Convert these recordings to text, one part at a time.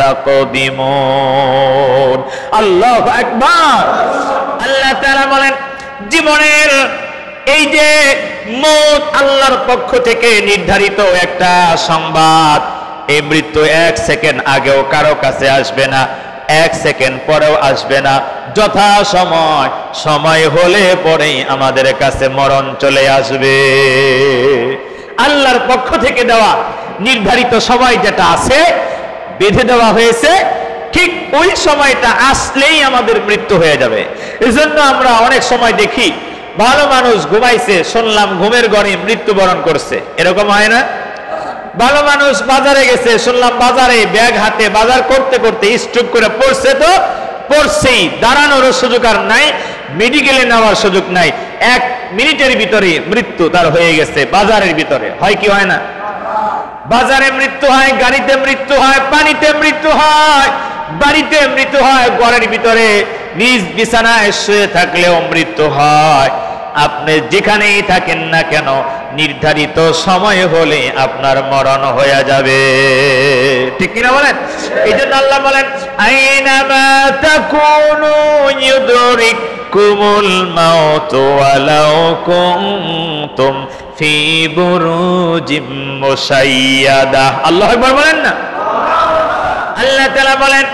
তাকদিমুন। আল্লাহু আকবার। আল্লাহ তাআলা বলেন জীবনের এই যে মওত আল্লাহর পক্ষ থেকে নির্ধারিত একটা সংবাদ, এই মৃত্যু 1 সেকেন্ড আগেও কারো কাছে আসবে না, 1 সেকেন্ড পরেও আসবে না। যথা সময় হলে পরেই আমাদের কাছে মরণ চলে আসবে। আল্লাহর পক্ষ থেকে দেওয়া নির্ধারিত সময় যেটা আছে, বেঁধে দেওয়া হয়েছে, ঠিক ওই সময়টা আসলেই আমাদের মৃত্যু হয়ে যাবে। এজন্য আমরা অনেক সময় দেখি ভালো মানুষ ঘুমাইছে, শুনলাম ঘুমের ঘরে মৃত্যুবরণ করছে, এরকম হয় না? ভালো মানুষ বাজারে গেছে, শুনলাম বাজারে ব্যাগ হাতে বাজার করতে করতে স্ট্রোক করে পড়ছে, তো পড়ছেই, দাঁড়ানোর সুযোগ আর নাই, মেডিকেলে নেওয়ার সুযোগ নাই, 1 মিনিটের ভিতরে মৃত্যু তার হয়ে গেছে। বাজারের ভিতরে হয় কি হয় না? বাজারে মৃত্যু হয়, গাড়িতে মৃত্যু হয়, পানিতে মৃত্যু হয়, বাড়িতে মৃত্যু হয়, ঘরের ভিতরে নিজ বিছানায় শুয়ে থাকলেও মৃত্যু হয়। আপনি যেখানেই থাকেন না কেন নির্ধারিত সময় হলে আপনার মরণ হয়ে যাবে, ঠিক কিনা বলেন? এই জন্য আল্লাহ বলেন আইনামা তাকুনু ইউদরিকুমুল মাউত ওয়ালাউ কুনতুম ফি বুরুজিম মুশাইয়াদা। আল্লাহু আকবার বলেন না? আল্লাহ তাআলা বলেন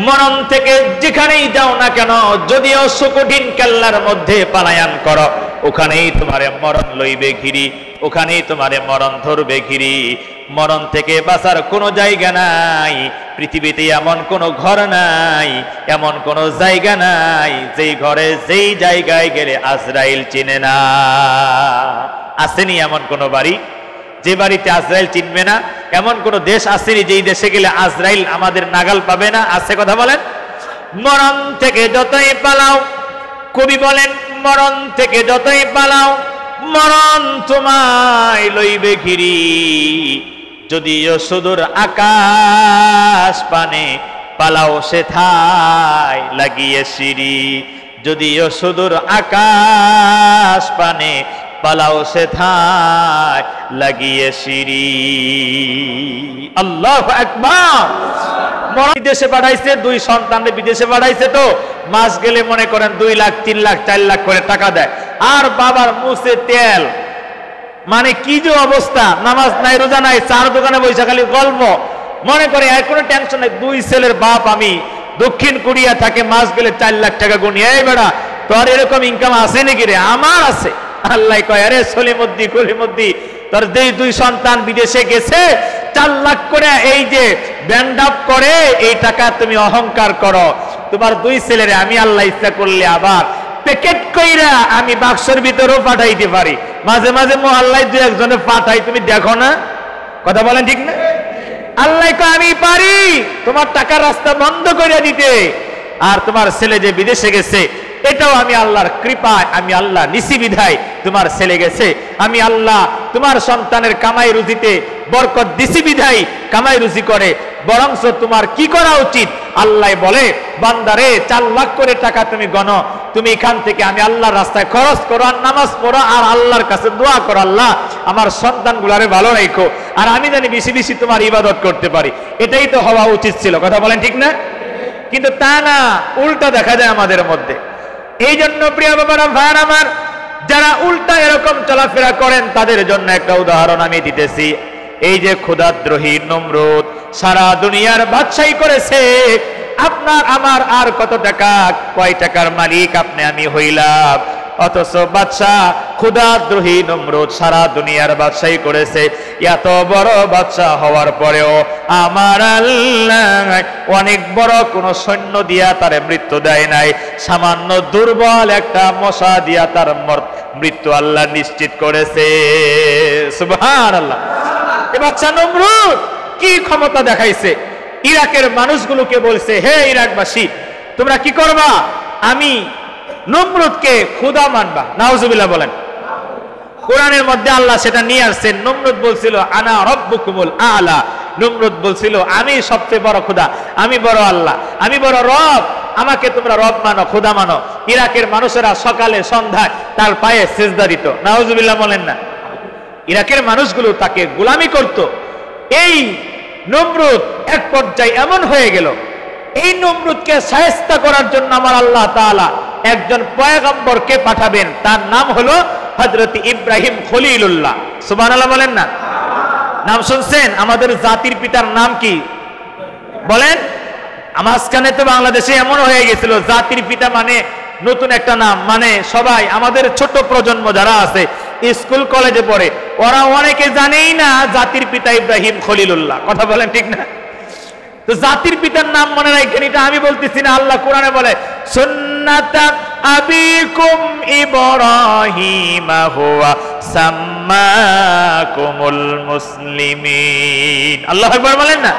মরণ থেকে যেখানেই যাও না কেন, যদিও সুকঠিন কেল্লার মধ্যে পালায়ান করো, ওখানেই তোমারে মরণ লইবে ঘিরি, ওখানেই তোমারে মরণ ধরবে ঘিরি। মরণ থেকে বাঁচার কোনো জায়গা নাই, পৃথিবীতে এমন কোনো ঘর নাই, এমন কোনো জায়গা নাই যেই ঘরে যেই জায়গায় গেলে আজরাইল চিনে না। আসেনি এমন কোনো বাড়ি যে বাড়িতে আজরাইল চিনবে না? এমন কোন দেশ আসেনি যেই দেশে গেলে আজরাইল আমাদের নাগাল পাবে না? আছে কথা বলেন? মরণ থেকে যতই পালাও, কবি বলেন মরণ থেকে যতই পালাও মরণ তোমায় লইবে ঘিরি। যদিও সুদূর আকাশ পানে পালাও সেথায় লাগিয়ে সিঁড়ি, যদিও সুদূর আকাশ পানে পালাও সেথায় লাগিয়ে সিঁড়ি। আল্লাহু আকবার। বিদেশে পাঠাইছে, 2 সন্তানকে বিদেশে পাঠাইছে, তো মাস গেলে মনে করেন 2 লাখ 3 লাখ 4 লাখ করে টাকা দেয়, আর বাবার মুছে তেল। মানে কি যে অবস্থা, নামাজ নাই রোজা নাই, 4 দোকানে বসে খালি গল্প। মনে করে আর কোনো টেনশন নাই, 2 ছেলের বাপ আমি, দক্ষিণ কোরিয়া থাকে, মাস গেলে 4 লাখ টাকা গুনি। এই বেড়া তোর এরকম ইনকাম আছে নাকি রে? আমার আছে। আল্লাহ কয় আরে সলিমুদ্দি কলিমুদ্দি, তোর যেই 2 সন্তান বিদেশে গেছে 4 লাখ করে এই যে ব্যান্ড আপ করে, এই টাকা তুমি অহংকার করো। তোমার 2 ছেলেরে আমি আল্লাহ ইচ্ছা করলে আবার প্যাকেট কইরা আমি বাক্সের ভিতরেও পাঠাইতে পারি, মাঝে মাঝে মহল্লায় 2-1 জনে পাঠাই, তুমি দেখো না? কথা বলেন ঠিক না? আল্লাহ কয় আমি পারি তোমার টাকার রাস্তা বন্ধ করে দিতে। আর তোমার ছেলে যে বিদেশে গেছে, এটাও আমি আল্লাহর কৃপায়, আমি আল্লাহ নিশি বিধায় তোমার ছেলে গেছে, আমি আল্লাহ তোমার সন্তানের কামাই রুজিতে বরকত দিছি বিধায় কামাই রুজি করে। বরংস তোমার কি করা উচিত? আল্লাহ বলে বান্দারে 4 লাখ করে টাকা তুমি গণো, তুমি এখান থেকে আমি আল্লাহর রাস্তায় খরচ করো, আর নামাজ পড়ো, আর আল্লাহর কাছে দোয়া করো, আল্লাহ আমার সন্তানগুলারে ভালো রাখো, আর আমি জানি বেশি বেশি তোমার ইবাদত করতে পারি। এটাই তো হওয়া উচিত ছিল। কথা বলেন ঠিক না? কিন্তু তা না, উল্টা দেখা যায় আমাদের মধ্যে। এই জন্য প্রিয় বাবারা ভাইয়ার আমার, যারা উল্টা এরকম চলাফেরা করেন তাদের জন্য একটা উদাহরণ আমি দিতেছি। এই যে ক্ষুধাদ্রোহী নমরুদ সারা দুনিয়ার বাদশাহী করেছে, আপনার আমার আর কত টাকা, কয় টাকার মালিক আপনি আমি হইলাম, অথচ বাদশাহ ক্ষুধাদ্রোহী নমরুদ সারা দুনিয়ার বাদশাহী করেছে। এত বড় বাদশাহ হওয়ার পরেও আমার আল্লাহ অনেক বড় কোন সৈন্য দিয়া তার মৃত্যু দেয় নাই, সামান্য দুর্বল একটা মশা দিয়া তার মৃত্যু আল্লাহ নিশ্চিত করেছে। সুবহানাল্লাহ। এই বাদশাহ নমরুদ কি ক্ষমতা দেখাইছে! ইরাকের মানুষগুলোকে বলছে, হে ইরাকবাসী তোমরা কি করবা? আমি নমরুদকে খোদা মানবা। নাউজুবিল্লাহ বলেন। কোরআনের মধ্যে আল্লাহ সেটা নিয়ে আসছেন। নমরুদ বলছিল আনা রব্বুকুমুল আলা, নমরুদ বলছিল আমি সবচেয়ে বড় খোদা, আমি বড় আল্লাহ, আমি বড় রব, আমাকে তোমরা রব মানো, খোদা মানো। ইরাকের মানুষেরা সকালে সন্ধ্যায় তার পায়ে সিজদা দিত। নাউজুবিল্লাহ বলেন না? ইরাকের মানুষগুলো তাকে গোলামি করত। এই নমরুদ এক পর্যায়ে এমন হয়ে গেল, এই নমরুদকে শায়েস্তা করার জন্য আমার আল্লাহ তাআলা একজন পয়গম্বরকে পাঠাবেন, তার নাম হলো হযরত ইব্রাহিম খলিলুল্লাহ। সুবহানাল্লাহ বলেন না? নাম শুনছেন? আমাদের জাতির পিতার নাম কি বলেন? মাঝখানে তো বাংলাদেশে এমন হয়ে গেছিল, জাতির পিতা মানে নতুন একটা নাম, মানে সবাই আমাদের ছোট প্রজন্ম যারা আছে স্কুল কলেজে পড়ে, ওরা অনেকে জানেই না জাতির পিতা ইব্রাহিম খলিলুল্লাহ। কথা বলেন ঠিক না? তো জাতির পিতার নাম মনে রাখেন, এটা আমি বলতেছি না, আল্লাহ কোরআনে বলে সুন্নাতা আবিকুম ইব্রাহিম হুয়া সাম্মাকুমুল মুসলিমিন। আল্লাহু আকবার বলেন না?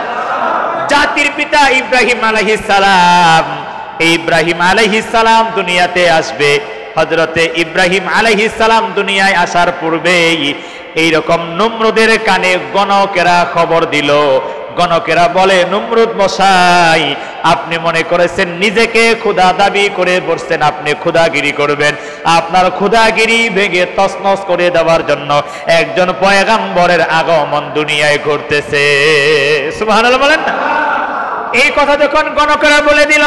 জাতির পিতা ইব্রাহিম আলাইহিস সালাম, ইব্রাহিম আলাইহিস সালাম দুনিয়াতে আসবে। হযরতে ইব্রাহিম আলাইহিস সালাম দুনিয়ায় আসার পূর্বেই এইরকম নমরুদের কানে গণকেরা খবর দিল। গণকেরা বলে, নমরুদ মশাই, আপনি মনে করেছেন নিজেকে খোদা দাবি করে বসছেন, আপনি খোদাগিরি করবেন। আপনার খোদাগিরি ভেঙে তছনছ করে দেওয়ার জন্য একজন পয়গম্বরের আগমন দুনিয়ায় ঘটতেছে। সুবহানাল্লাহ বলেন না? এই কথা যখন গণকেরা বলে দিল,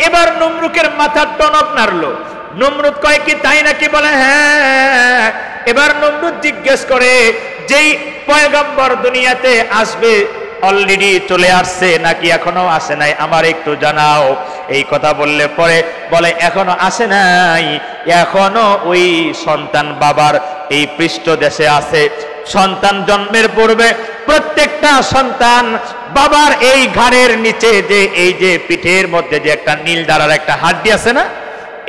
এবার নমরুদের মাথার টনক নাড়লো। নমরুদ কয়, কি তাই নাকি? বলে হ্যাঁ। এবার নমরুদ জিজ্ঞেস করে, যেই পয়গম্বর দুনিয়াতে আসবে অলরেডি চলে আসছে নাকি এখনো আসে নাই, আমার একটু জানাও। এই কথা বললে পরে বলে, এখনো আসে নাই, এখনো ওই সন্তান বাবার এই পৃষ্ঠ দেশে আছে। সন্তান জন্মের পূর্বে প্রত্যেকটা সন্তান বাবার এই ঘাড়ের নিচে যে এই যে পিঠের মধ্যে যে একটা নীল দাঁড়ার একটা হাড্ডি আছে না,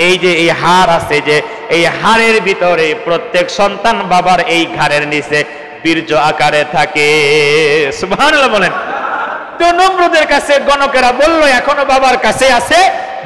এই যে এই হাড় আছে, যে এই হাড়ের ভিতরে প্রত্যেক সন্তান বাবার এই ঘাড়ের নিচে বীর্য আকারে থাকে। সুবহানাল্লাহ বলেন। তো নমরুদের কাছে গণকেরা বলল, এখনো বাবার কাছে আছে,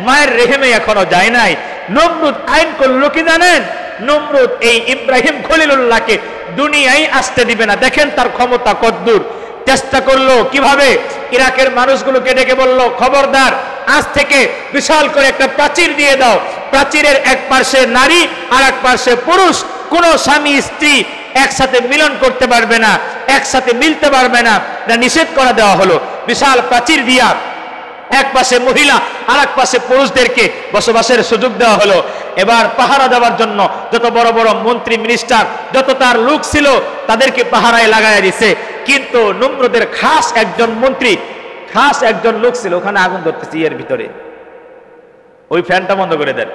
মায়ের রেহেমে এখনো যায় নাই। নমরুদ আইন করলো কি জানেন? নমরুদ এই ইব্রাহিম খলিলুল্লাহকে দুনিয়ায় আসতে দিবে না। দেখেন তার ক্ষমতা কতদূর। চেষ্টা করলো কিভাবে, ইরাকের মানুষগুলোকে ডেকে বলল, খবরদার, আজ থেকে বিশাল করে একটা প্রাচীর দিয়ে দাও। প্রাচীরের এক পাশে নারী আর এক পাশে পুরুষ, কোন স্বামী স্ত্রী একসাথে মিলন করতে পারবে না, একসাথে মিলতে পারবে না, নিষেধ করে দেওয়া হলো। বিশাল প্রাচীর দিয়া এক পাশে মহিলা আর এক পাশে পুরুষদেরকে বসবাসের সুযোগ দেওয়া হলো। এবার পাহারা দেওয়ার জন্য যত বড় বড় মন্ত্রী মিনিস্টার যত তার লোক ছিল তাদেরকে পাহারায় লাগাইয়া দিছে। কিন্তু নমরুদের খাস একজন মন্ত্রী, খাস একজন লোক ছিল, ওখানে আগুন ধরতেছে এর ভিতরে, ওই ফ্যানটা বন্ধ করে দেন।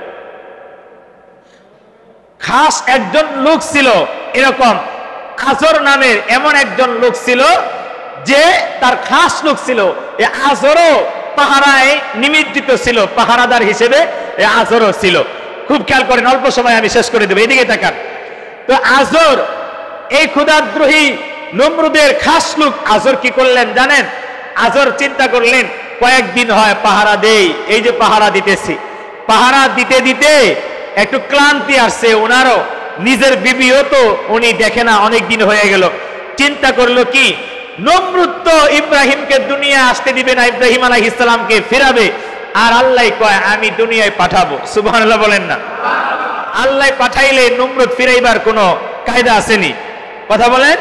খাস একজন লোক ছিল এরকম, আজর নামের এমন একজন লোক ছিল যে তার খাস লোক ছিল। এ আজরও পাহারায় নিমজ্জিত ছিল, পাহারাদার হিসেবে এ আজরও ছিল। খুব খেয়াল করেন, অল্প সময় আমি শেষ করে দেবো, এদিকে তাকান। তো আজর এই ক্ষুধাদ্রোহী নমরুদের খাস লোক। আজর কি করলেন জানেন? আজর চিন্তা করলেন, কয়েকদিন হয় পাহারা দেই, এই যে পাহারা দিতেছি, পাহারা দিতে দিতে একটু ক্লান্তি আসছে ওনারও, নিজের বিবিও তো উনি দেখে না, অনেক দিন হয়ে গেল। চিন্তা করলো কি, নমরুদ তো ইব্রাহিমকে দুনিয়া আসতে দিবে না, ইব্রাহিম আলাইহিস সালামকে ফেরাবে, আর আল্লাহ কয় আমি দুনিয়ায় পাঠাবো। সুবহানাল্লাহ বলেন না? আল্লাহ পাঠাইলে নমরুদ ফিরাইবার কোনো কায়দা আসেনি। কথা বলেন?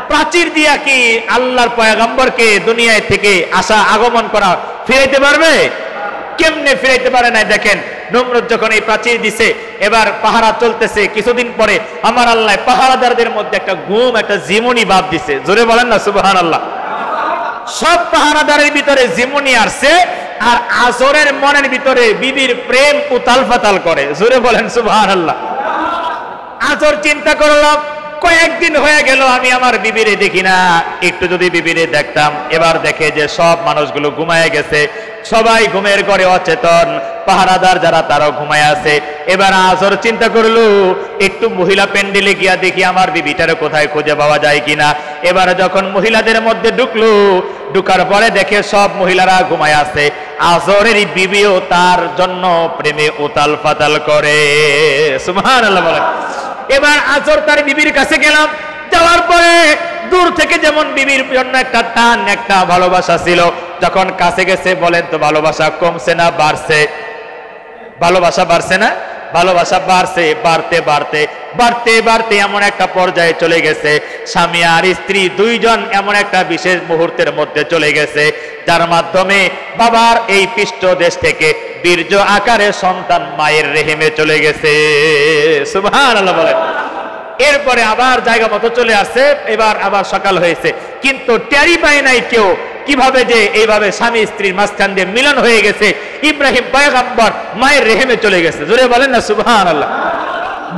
প্রাচীর দিয়া কি আল্লাহর পয়গম্বরকে দুনিয়ায় থেকে আসা আগমন করা ফিরাইতে পারবে? কেমনে ফিরাইতে পারে না। দেখেন নমরুদ যখন এই প্রাচীর দিছে, এবার পাহারা চলতেছে, কিছুদিন পরে আমার আল্লাহ পাহারাদারদের মধ্যে একটা ঘুম, একটা জিমনি ভাব দিছে। জোরে বলেন না সুবহানাল্লাহ। সব পাহারাদারের ভিতরে জিমনি আসছে, আর আজরের মনের ভিতরে বিবির প্রেম উতাল ফাতাল করে। জোরে বলেন সুবহানাল্লাহ। আজর চিন্তা করলাম, কয়েকদিন হয়ে গেল আমি আমার বিবিরে দেখি না, একটু যদি বিবিরে দেখতাম। এবার দেখে যে সব মানুষগুলো ঘুমায় গেছে, সবাই ঘুমের ঘরে অচেতন, পাহারাদার যারা তারাও ঘুমায় আছে। এবার আজর চিন্তা করলো, একটু মহিলা প্যান্ডেলে গিয়া দেখি আমার বিবিটারে কোথায় খুঁজে পাওয়া যায় কিনা। এবার যখন মহিলাদের মধ্যে ঢুকলো, ঢুকার পরে দেখে সব মহিলারা ঘুমায় আছে, আজরের বিবিও তার জন্য প্রেমে উতাল ফাতাল করে। সুবহানাল্লাহ বলেন। এবার আজর তার বিবির কাছে গেলাম, যাওয়ার পরে দূর থেকে যেমন বিবির জন্য একটা টান, একটা ভালোবাসা ছিল, যখন কাছে গেছে বলেন তো ভালোবাসা কমছে না বাড়ছে? ভালোবাসা বাড়ছে না? ভালোবাসা বাড়ছে, বাড়তে বাড়তে বাড়তে বাড়তে এমন একটা পর্যায়ে চলে গেছে, স্বামী আর স্ত্রী দুইজন এমন একটা বিশেষ মুহূর্তের মধ্যে চলে গেছে, যার মাধ্যমে বাবার এই পৃষ্ঠদেশ থেকে বীর্য আকারে সন্তান মায়ের রেহেমে চলে গেছে। সুবহানাল্লাহ বলেন। এরপরে আবার জায়গা মতো চলে আসছে, এবার আবার সকাল হয়েছে, কিন্তু টেরি পায় নাই কেউ কিভাবে যে এইভাবে স্বামী স্ত্রীর মাঝখান দিয়ে মিলন হয়ে গেছে, ইব্রাহিম পয়গম্বর মায়ের রেহেমে চলে গেছে। জোরে বলেন না সুবহানাল্লাহ।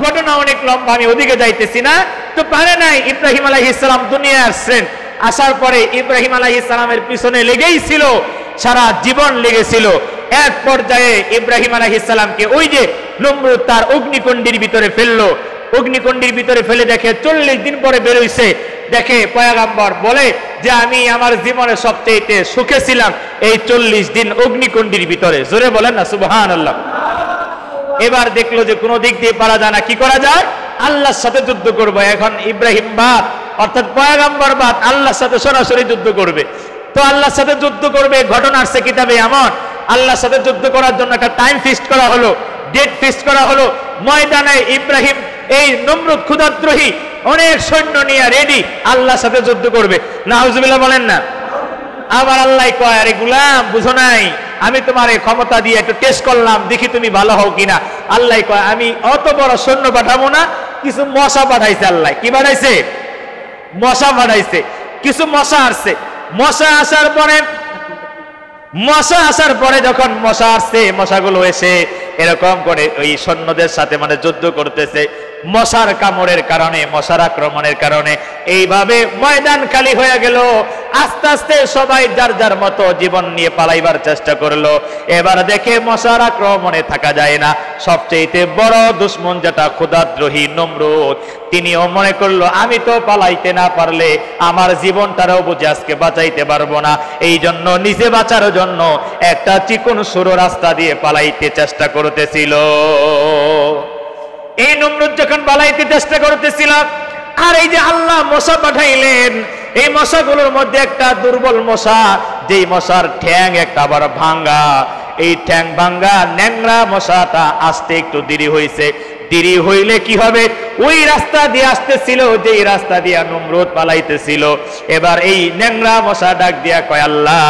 ঘটনা অনেক লম্বা, আমি ওদিকে যাইতেছি না। তো পারে নাই, ইব্রাহিম আলাইহিস সালাম দুনিয়ায় আসছেন, আসার পরে ইব্রাহিম আলাইহিস সালামের পিছনে লেগেই ছিল, সারা জীবন লেগেছিল। এক পর্যায়ে ইব্রাহিম আলাইহিস সালামকে ওই যে নমরুদ তার অগ্নিকুণ্ডের ভিতরে ফেললো, অগ্নিকুণ্ডের ভিতরে ফেলে দেখে 40 দিন পরে বেরোইছে, দেখে পয়গম্বর বলে যে আমি আমার জীবনে সবচেয়ে সুখে ছিলাম এই 40 দিন অগ্নিকুণ্ডের ভিতরে। জোরে বলেন না সুবহানাল্লাহ। এবার দেখলো যে কোনো দিক দিয়ে পারা যায় না, কি করা যায়? আল্লাহর সাথে যুদ্ধ করবো। এখন ইব্রাহিম বাদ অর্থাৎ পয়গম্বর বাদ আল্লাহর সাথে সরাসরি যুদ্ধ করবে। তো আল্লাহর সাথে যুদ্ধ করবে, ঘটনা আসছে কিতাবে এমন। আল্লাহর সাথে যুদ্ধ করার জন্য একটা টাইম ফিক্সড করা হলো, ডেট ফিক্সড করা হলো। ময়দানে ইব্রাহিম এই নমরুদ ক্ষুধাদ্রোহী অনেক সৈন্য নিয়ে রেডি, আল্লাহর সাথে যুদ্ধ করবে। নাউজুবিল্লাহ বলেন না। আবার আল্লাহ কয়, আরে গুলাম বুঝো নাই, আমি তোমার এই ক্ষমতা দিয়ে একটু টেস্ট করলাম, দেখি তুমি ভালো হও কিনা। আল্লাহ কয়, আমি অত বড় সৈন্য পাঠাবো না, কিছু মশা পাঠাইছে। আল্লাহ কি পাঠাইছে? মশা পাঠাইছে। কিছু মশা আসছে। মশা আসার পরে যখন মশা আসছে, মশাগুলো এসে এরকম করে ওই সৈন্যদের সাথে মানে যুদ্ধ করতেছে। মশার কামড়ের কারণে, মশার আক্রমণের কারণে এইভাবে ময়দান খালি হয়ে গেল। আস্তে আস্তে সবাই যার যার মতো জীবন নিয়ে পালাইবার চেষ্টা করলো। এবার দেখে মশার আক্রমণে থাকা যায় না। সবচেয়ে বড় দুশ্মন যেটা ক্ষুধাদ্রোহী নমরুদ, তিনিও মনে করলো আমি তো পালাইতে না পারলে আমার জীবনটারও বুঝে আজকে বাঁচাইতে পারবো না। এই জন্য নিজে বাঁচার জন্য একটা চিকন সরু রাস্তা দিয়ে পালাইতে চেষ্টা করতেছিল। এই নমরুদ যখন পালাইতে চেষ্টা করতেছিল, আর এই যে আল্লাহ মশা পাঠাইলেন, এই মশাগুলোর মধ্যে একটা দুর্বল মশা, যেই মশার ঠ্যাং একটা আবার ভাঙ্গা, এই ঠ্যাং ভাঙ্গা ন্যাংরা মশাটা আসতে একটু দেরি হয়েছে। দেরি হইলে কি হবে? ওই রাস্তা দিয়ে আসতেছিল যেই রাস্তা দিয়ে নমরুদ পালাইতেছিল। এবার এই ন্যাংরা মশা ডাক দিয়া কয়, আল্লাহ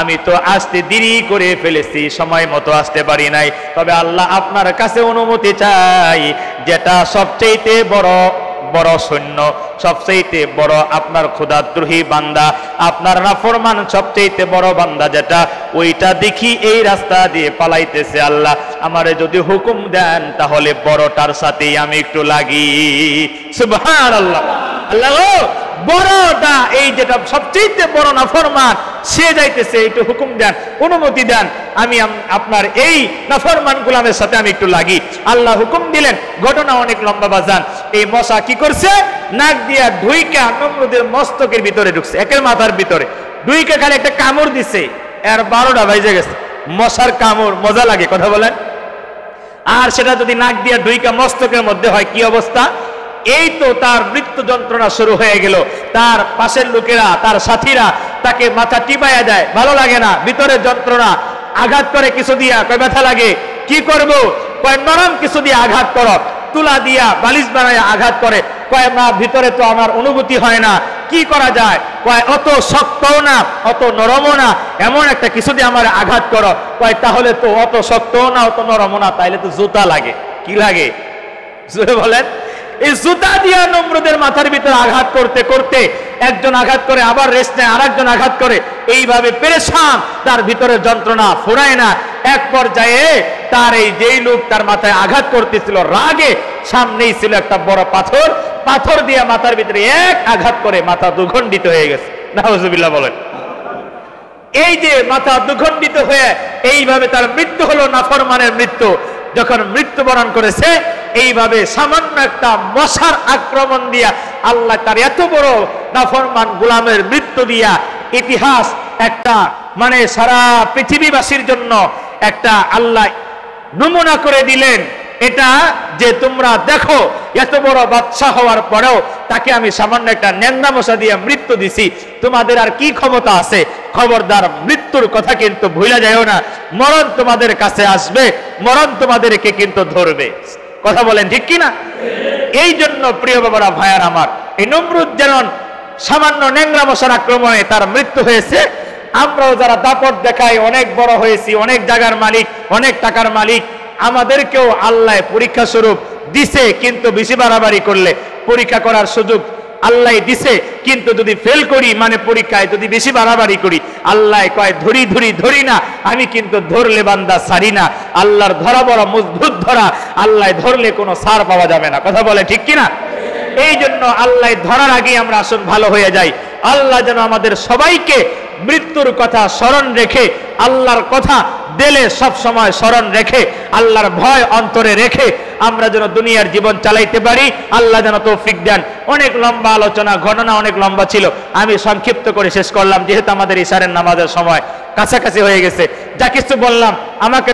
আমি তো আসতে দেরি করে ফেলেছি, সময় মতো আসতে পারি নাই, তবে আল্লাহ আপনার কাছে অনুমতি চাই, যেটা সবচেয়ে বড় সৈন্য, সবচেয়ে বড় আপনার ক্ষুধাদ্রোহী বান্দা, আপনার নাফরমান সবচেয়ে বড় বান্দা যেটা, ওইটা দেখি এই রাস্তা দিয়ে পালাইতেছে। আল্লাহ আমারে যদি হুকুম দেন তাহলে বড়টার সাথেই আমি একটু লাগি। সুবহানাল্লাহ। আল্লাহ বড়টা, এই যেটা সবচেয়ে বড় নাফরমান, সে যাইতেছে, একটু হুকুম দেন, অনুমতি দেন, আমি আপনার এই নাফরমান গোলামের সাথে আমি একটু লাগি। আল্লাহ হুকুম দিলেন। ঘটনা অনেক লম্বা বাজান। এই মশা কি করছে? নাক দিয়া ঢুইকা নমরুদের মস্তকের ভিতরে ঢুকছে, একের মাথার ভিতরে ঢুইকা খালি একটা কামড় দিছে, এর 12টা বাজে গেছে। মশার কামড় মজা লাগে, কথা বলেন। আর সেটা যদি নাক দিয়া ঢুইকা মস্তকের মধ্যে হয়, কি অবস্থা? এই তো তার মৃত্যু যন্ত্রণা শুরু হয়ে গেল। তার পাশের লোকেরা, তার সাথীরা তাকে মাথা টিপাইয়া দেয়, ভালো লাগে না, ভিতরে যন্ত্রণা, আঘাত করে কিছু দিয়া, কয় ব্যথা লাগে, কি করব? কয় নরম কিছু দিয়ে আঘাত করো, তুলা দিয়া বালিশ বানায় আঘাত করে। কয় না, ভিতরে তো আমার অনুভূতি হয় না, কি করা যায়? কয় অত শক্তও না অত নরমও না, এমন একটা কিছু দিয়ে আমার আঘাত করো। কয় তাহলে তো অত শক্তও না অত নরমও না, তাইলে তো জুতা লাগে। কি লাগে? জোরে বলেন। এই জুতা দিয়া নমরুদের মাথার ভিতরে আঘাত করতে করতে একজন আঘাত করে, আবার রেস্ট নেয়, আরেকজন আঘাত করে, এইভাবে পেরেশান, তার ভিতরে যন্ত্রণা ফুরায় না। এক পর্যায়ে তার এই যেই লোক তার মাথায় আঘাত করতেছিল, রাগে সামনেই ছিল একটা বড় পাথর, পাথর দিয়ে মাথার ভিতরে এক আঘাত করে মাথা দুখণ্ডিত হয়ে গেছে। নাউজুবিল্লাহ বলেন। এই যে মাথা দুখণ্ডিত হয়ে এইভাবে তার মৃত্যু হলো, নাফরমানের মৃত্যু। যখন মৃত্যুবরণ করেছে, এইভাবে সামান্য একটা মশার আক্রমণ দিয়া আল্লাহ তার এত বড় নাফরমান গোলামের মৃত্যু দিয়া ইতিহাস একটা মানে সারা পৃথিবীবাসীর জন্য একটা আল্লাহ নমুনা করে দিলেন। এটা যে তোমরা দেখো, এত বড় বাদশা হওয়ার পরেও তাকে আমি সামান্য একটা ন্যাংরা মশা দিয়ে মৃত্যু দিছি, তোমাদের আর কি ক্ষমতা আছে? খবরদার, মৃত্যুর কথা কিন্তু ভুলে যাও না। মরণ তোমাদের কাছে আসবে, মরণ তোমাদেরকে কিন্তু ধরবে। কথা বলেন ঠিক কিনা? এই জন্য প্রিয় বাবারা ভাইয়ার আমার, এই নমরুদ যেমন সামান্য ন্যাংরা মশার আক্রমণে তার মৃত্যু হয়েছে, আমরাও যারা দাপট দেখাই অনেক বড় হয়েছি, অনেক জায়গার মালিক, অনেক টাকার মালিক, আমাদেরকেও আল্লাহ পরীক্ষা স্বরূপ দিছে, কিন্তু বেশি বাড়াবাড়ি করলে পরীক্ষা করার সুযোগ আল্লাহ দিছে, কিন্তু যদি ফেল করি মানে পরীক্ষায় যদি বেশি বাড়াবাড়ি করি, আল্লাহ কয় ধরি ধরি ধরি না, আমি কিন্তু ধরলে বান্দা ছাড়ি না। আল্লাহর ধরা বড় মজবুত ধরা, আল্লাহ ধরলে কোনো ছাড় পাওয়া যাবে না। কথা বলে ঠিক কিনা? এই জন্য আল্লাহ ধরার আগে আমরা আসুন ভালো হয়ে যাই। আল্লাহ যেন আমাদের সবাইকে মৃত্যুর কথা স্মরণ রেখে, আল্লাহর কথা দিলে সব সময় স্মরণ রেখে, আল্লাহর ভয় অন্তরে রেখে আমরা যেন দুনিয়ার জীবন চালাইতে পারি। আল্লাহ যেন তৌফিক দেন। অনেক লম্বা আলোচনা, ঘটনা অনেক লম্বা ছিল, আমি সংক্ষিপ্ত করে শেষ করলাম, যেহেতু আমাদের ইশারের নামাজের সময় কাছাকাছি হয়ে গেছে। যা কিছু বললাম আমাকে